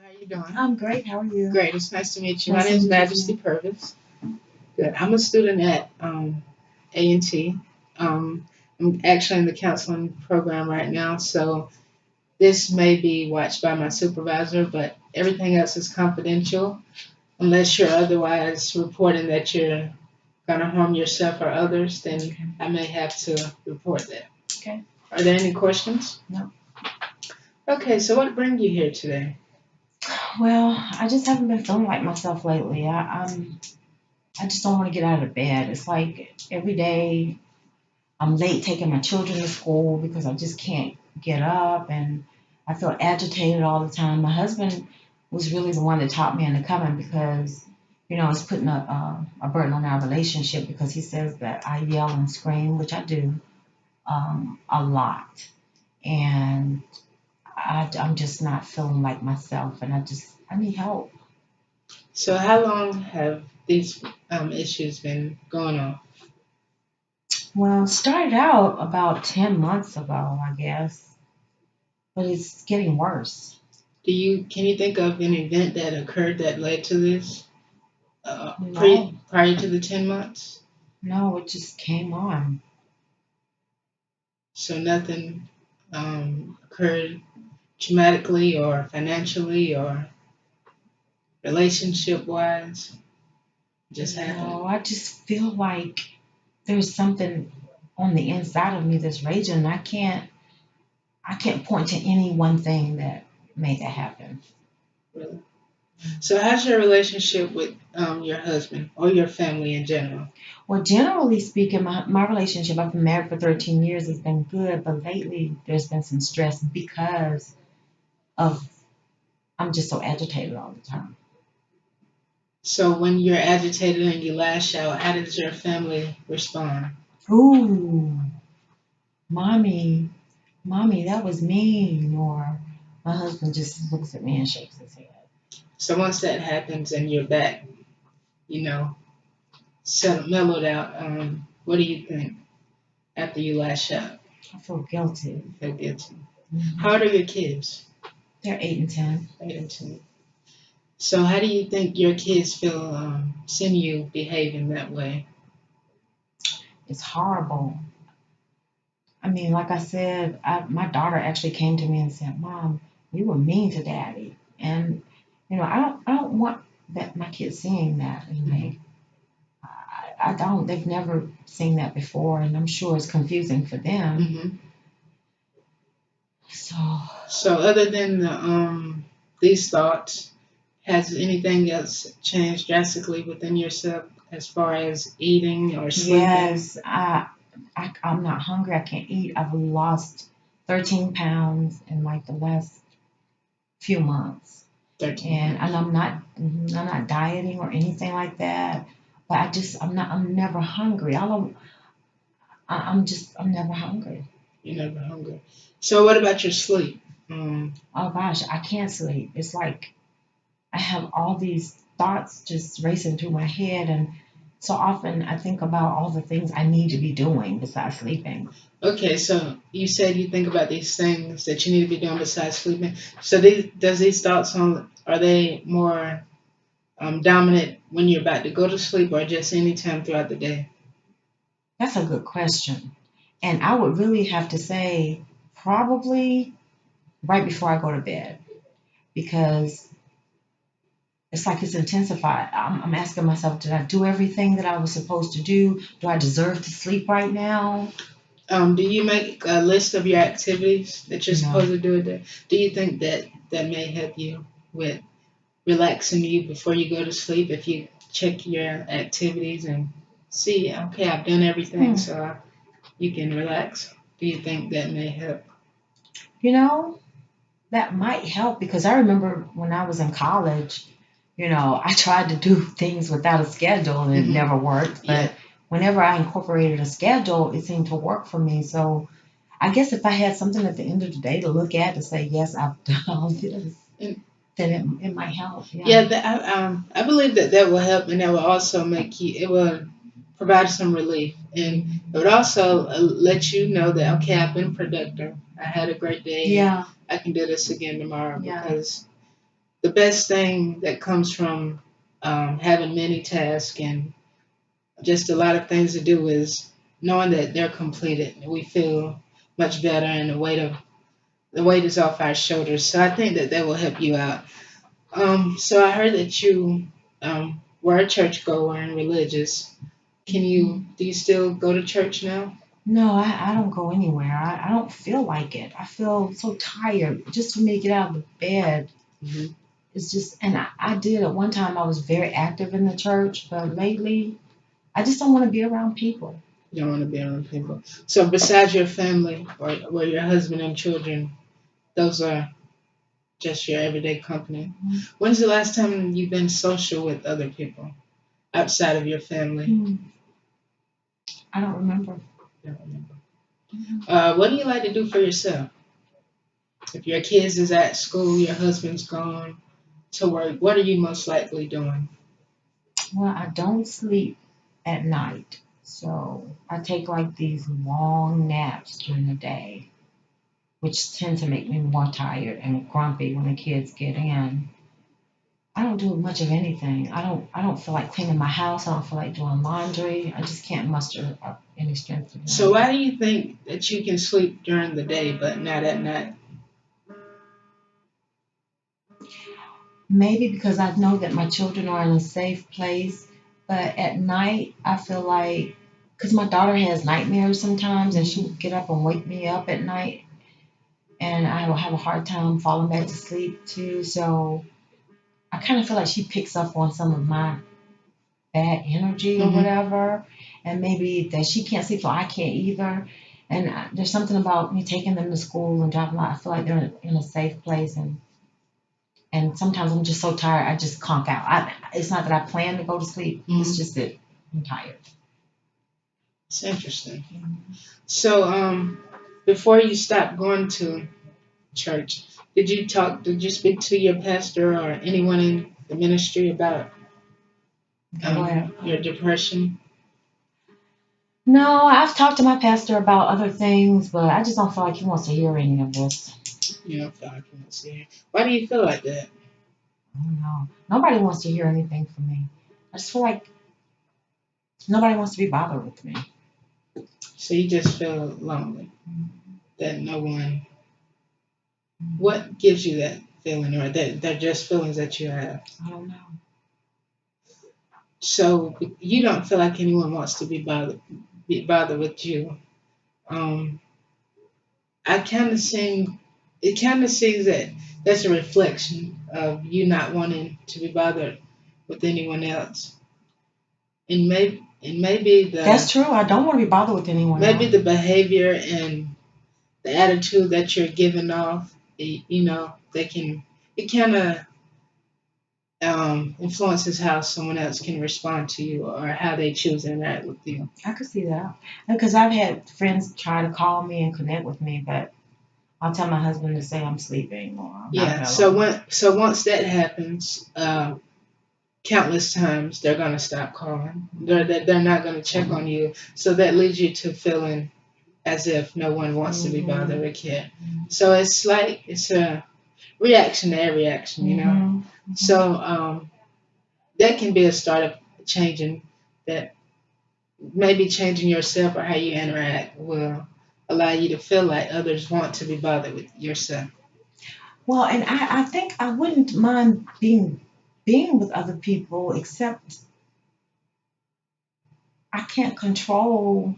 How you doing? I'm great. How are you? Great. It's nice to meet you. My Nice name to is meet you Majesty too. Purvis. Good. I'm a student at A&T. I'm actually in the counseling program right now, so this may be watched by my supervisor, but everything else is confidential unless you're otherwise reporting that you're going to harm yourself or others, then Okay. I may have to report that. Okay. Are there any questions? No. Okay, so what bring you here today? Well, I just haven't been feeling like myself lately. I just don't want to get out of bed. It's like every day I'm late taking my children to school because I just can't get up, and I feel agitated all the time. My husband was really the one that taught me into coming because it's putting a burden on our relationship because he says that I yell and scream, which I do, a lot. And I'm just not feeling like myself, and I need help. So how long have these issues been going on? Well, it started out about 10 months ago, I guess, but it's getting worse. Can you think of an event that occurred that led to this No, prior to the 10 months? no, it just came on. So nothing occurred traumatically or financially or relationship wise. Just happened. No, I just feel like there's something on the inside of me that's raging. I can't point to any one thing that made that happen. Really. So how's your relationship with your husband or your family in general? Well, generally speaking, my relationship, I've been married for 13 years, has been good, but lately there's been some stress because of I'm just so agitated all the time. So when you're agitated and you lash out, how does your family respond? Ooh, mommy, mommy, that was mean. Or my husband just looks at me and shakes his head. So once that happens and you're back, you know, settled, mellowed out, what do you think after you lash out? I feel guilty. Feel guilty. Mhm. How old are your kids? They're 8 and 10. 8 and 10. So how do you think your kids feel seeing you behaving that way? It's horrible. I mean, like I said, my daughter actually came to me and said, "Mom, you were mean to Daddy," and I don't want that my kids seeing that in Mhm. me. I don't. They've never seen that before, and I'm sure it's confusing for them. Mhm. So, So other than these thoughts, has anything else changed drastically within yourself as far as eating or sleeping? yes, I'm not hungry. I can't eat. I've lost 13 pounds in like the last few months, 13 and pounds. I'm not dieting or anything like that. But I'm never hungry. I'm never hungry. You're never hungry. So what about your sleep? Um, Oh gosh, I can't sleep. It's like I have all these thoughts just racing through my head, and so often I think about all the things I need to be doing besides sleeping. okay, so you said you think about these things that you need to be doing besides sleeping. So does these thoughts are they more dominant when you're about to go to sleep or just any time throughout the day? That's a good question. And I would really have to say probably right before I go to bed because it's like it's intensified. I'm asking myself, did I do everything that I was supposed to do? Do I deserve to sleep right now? Do you make a list of your activities that you're supposed No. to do a day? Do you think that that may help you with relaxing you before you go to sleep if you check your activities and see, okay, I've done everything, Hmm. so you can relax? Do you think that may help? You know, that might help because I remember when I was in college, I tried to do things without a schedule and it Hmm. never worked. Yeah. But whenever I incorporated a schedule, it seemed to work for me. So I guess if I had something at the end of the day to look at to say, yes, I've done all this, And then it might help. yeah, Yeah. I believe that that will help, and that will also make you. It will provide some relief, and it would also let you know that okay, I've been productive. I had a great day, and Yeah. I can do this again tomorrow Yeah. because the best thing that comes from having many tasks and just a lot of things to do is knowing that they're completed. We feel much better, and the weight is off our shoulders. So I think that that will help you out. So I heard that you were a churchgoer and religious. Do you still go to church now? No, I don't go anywhere. I don't feel like it. I feel so tired. Just for me to get out of the bed, Hmm. it's just, and I did at one time, I was very active in the church, but lately, I just don't want to be around people. You don't want to be around people. So besides your family or your husband and children, those are just your everyday company. When's the last time you've been social with other people outside of your family? Hmm, I don't remember. I don't remember. Mhm. What do you like to do for yourself? If your kids is at school, your husband's gone to work, what are you most likely doing? Well, I don't sleep at night, so I take like these long naps during the day, which tend to make me more tired and grumpy when the kids get in. I don't do much of anything. I don't feel like cleaning my house. I don't feel like doing laundry. I just can't muster up any strength to do So anything. why do you think that you can sleep during the day but not at night? Maybe because I know that my children are in a safe place, but at night I feel like because my daughter has nightmares sometimes and she'll get up and wake me up at night and I will have a hard time falling back to sleep too. So I kind of feel like she picks up on some of my bad energy or Hmm. whatever, and maybe that she can't sleep, so I can't either. And there's something about me taking them to school and dropping them out. I feel like they're in a safe place, and sometimes I'm just so tired, I just conk out. It's not that I plan to go to sleep. It's Hmm. just that I'm tired. It's interesting. Mhm. So before you stopped going to church, did you speak to your pastor or anyone in the ministry about Okay, go ahead. your depression? No, I've talked to my pastor about other things, but I just don't feel like he wants to hear any of this. You know, feel like you want to see it. Why do you feel like that? I don't know. Nobody wants to hear anything from me. I just feel like nobody wants to be bothered with me. So you just feel lonely that no one. What gives you that feeling, or that they're just feelings that you have? I don't know. So you don't feel like anyone wants to be bothered with you. Um, I kind of seem it kind of seems that that's a reflection of you not wanting to be bothered with anyone else, and That's true. I don't want to be bothered with anyone maybe else. the behavior and the attitude that you're giving off, you know, they can it kind of influences how someone else can respond to you or how they choose to interact with you. I could see that. Because I've had friends try to call me and connect with me, but I'll tell my husband to say I'm sleeping or I'm not Yeah. So available. once that happens, countless times they're gonna stop calling. They're not gonna check on you. So that leads you to feeling as if no one wants to be bothered Hmm. or care. So it's like it's a reaction to every action, you know. Hmm. Hmm. So that can be a start of changing that. Maybe changing yourself or how you interact will allow you to feel like others want to be bothered with yourself. Well, and I think I wouldn't mind being with other people, except I can't control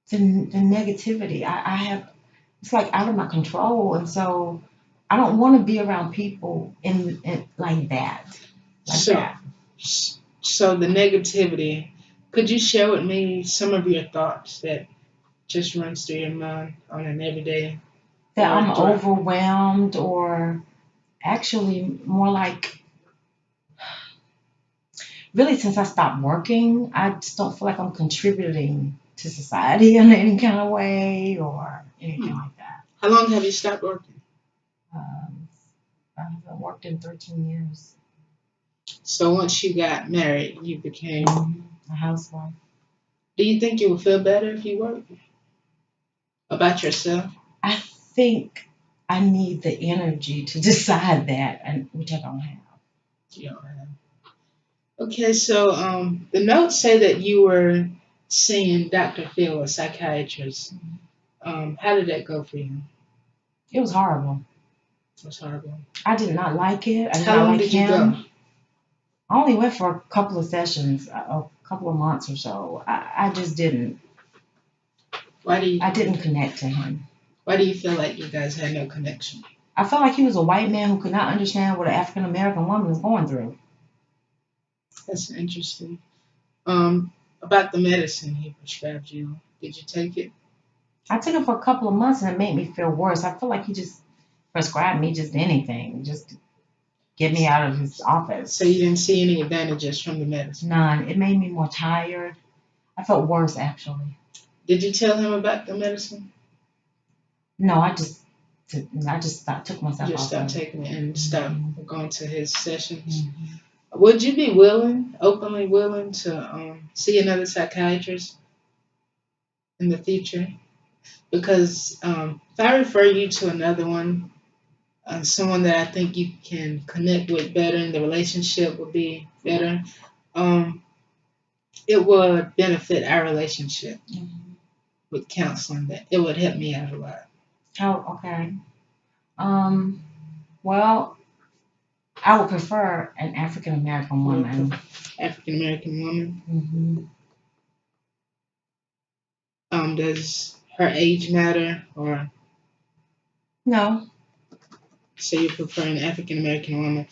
the negativity. I have it's like out of my control, and so I don't want to be around people in like that, like So, that. so the negativity. Could you share with me some of your thoughts that just runs through your mind on an everyday That or I'm throughout? overwhelmed, or actually more like really since I stopped working, I just don't feel like I'm contributing to society in any kind of way or anything Hmm. like that. How long have you stopped working? Um, I haven't worked in 13 years. So once you got married, you became. A housewife. Do you think you would feel better if you worked about yourself? I think. I need the energy to decide that, and which I don't have. You don't have. Okay, so the notes say that you were seeing Dr. Phil, a psychiatrist. How did that go for you? It was horrible. It was horrible. I did not like it. I did How not long like did you go? him. I only went for a couple of sessions, a couple of months or so. I just didn't. Why do you I didn't connect to him. Why do you feel like you guys had no connection? I felt like he was a white man who could not understand what an African American woman is going through. That's interesting. About the medicine he prescribed you, did you take it? I took it for a couple of months and it made me feel worse. I feel like he just prescribed me just anything, just to get me out of his office. So you didn't see any advantages from the medicine? None. It made me more tired. I felt worse actually. Did you tell him about the medicine? No, I just took myself Just off stopped of it. taking it and stopped going to his sessions. Mhm. Would you be willing, openly willing, to see another psychiatrist in the future? Because if I refer you to another one, someone that I think you can connect with better and the relationship will be better, um, it would benefit our relationship Mhm. with counseling. That it would help me out a lot. Oh, okay. Um, well, I would prefer an African American woman. African American woman. Hmm. Does her age matter, or No, so you prefer an African American woman?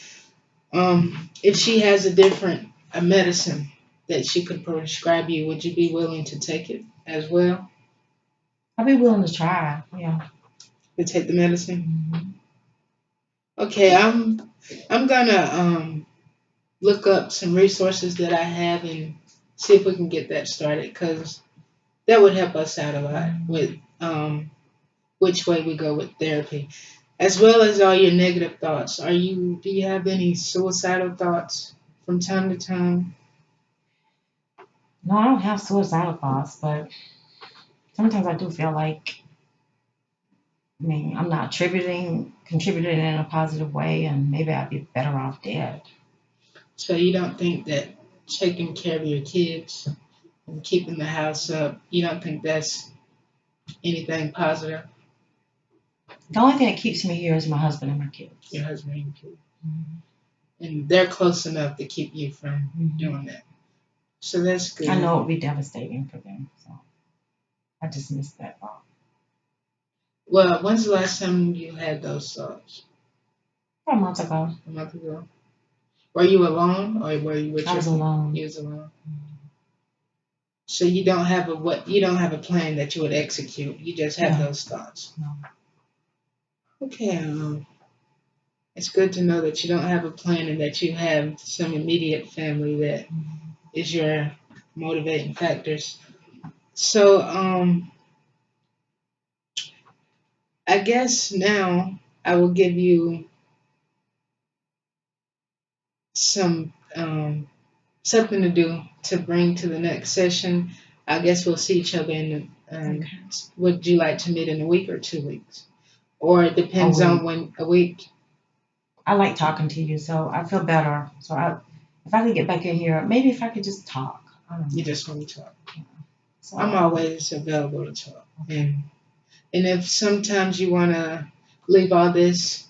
If she has a medicine that she could prescribe you, would you be willing to take it as well? I'd be willing to try. Yeah. To take the medicine? Hmm. Okay, I'm gonna look up some resources that I have and see if we can get that started because that would help us out a lot with which way we go with therapy, as well as all your negative thoughts. Do you have any suicidal thoughts from time to time? No, I don't have suicidal thoughts, but sometimes I do feel like, I mean, I'm not contributing in a positive way, and maybe I'd be better off dead. So you don't think that taking care of your kids and keeping the house up, you don't think that's anything positive? The only thing that keeps me here is my husband and my kids. Your husband and kids, Hmm. and they're close enough to keep you from Hmm. doing that. So that's good. I know it would be devastating for them, so I just miss that thought. Well, when's the last time you had those thoughts? 4 months ago, A month ago. Were you alone, or were you with I your? was alone. You was alone. So you don't have a plan that you would execute. You just have No, those thoughts. no. Okay. It's good to know that you don't have a plan and that you have some immediate family that is your motivating factors. So I guess now I will give you some something to do to bring to the next session. I guess we'll see each other in. Okay. Would you like to meet in a week or 2 weeks? Or it A depends on week. when a week. I like talking to you, so I feel better. If I could get back in here, maybe if I could just talk. I don't You know. just want to talk. So, I'm always available to talk. okay. And if sometimes you want to leave all these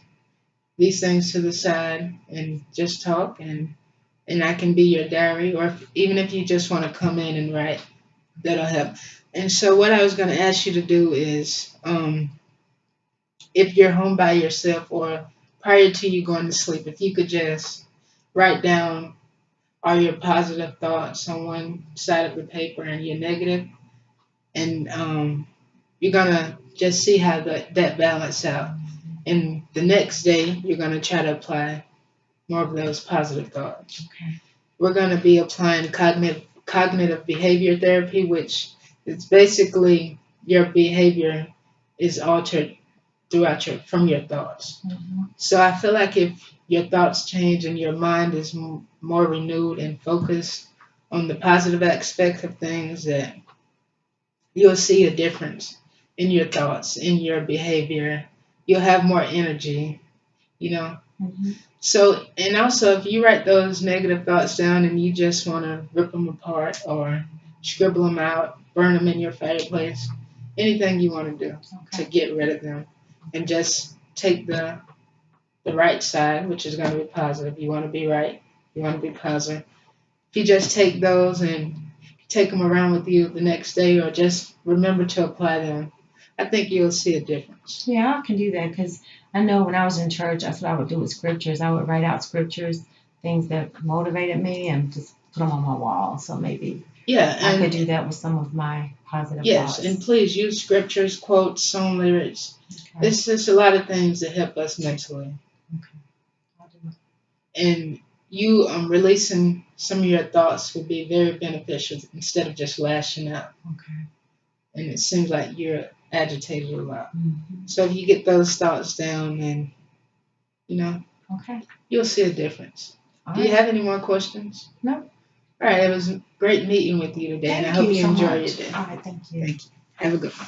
things to the side and just talk, and I can be your diary, or even if you just want to come in and write, that'll help. And so what I was going to ask you to do is, if you're home by yourself or prior to you going to sleep, if you could just write down all your positive thoughts on one side of the paper and your negative, and you're gonna just see how that balance out. And the next day, you're gonna try to apply more of those positive thoughts. Okay. We're gonna be applying cognitive behavior therapy, which is basically your behavior is altered throughout from your thoughts. Hmm. So I feel like if your thoughts change and your mind is more renewed and focused on the positive aspect of things, that you'll see a difference in your thoughts, in your behavior, you'll have more energy, you know. Hmm. So, and also, if you write those negative thoughts down and you just want to rip them apart or scribble them out, burn them in your fireplace, anything you want to do to Okay. get rid of them, and just take the right side, which is going to be positive. You want to be right. You want to be positive. If you just take those and take them around with you the next day, or just remember to apply them, I think you'll see a difference. Yeah, I can do that because I know when I was in church, that's what I would do with scriptures. I would write out scriptures, things that motivated me, and just put them on my wall. So maybe Yeah, I could and do that with some of my positive yes, and thoughts. please use scriptures, quotes, song lyrics. Okay. It's just a lot of things that help us mentally. Okay. I'll do it. And you releasing some of your thoughts would be very beneficial instead of just lashing out. Okay. And it seems like you're agitated a lot. Hmm. So if you get those thoughts down, and you know, Okay. you'll see a difference. All Do you right. have any more questions? No. All right, it was great meeting with you today, and I Thank hope you you so enjoy your much. day. All right. Thank you. Thank you. Have a good one.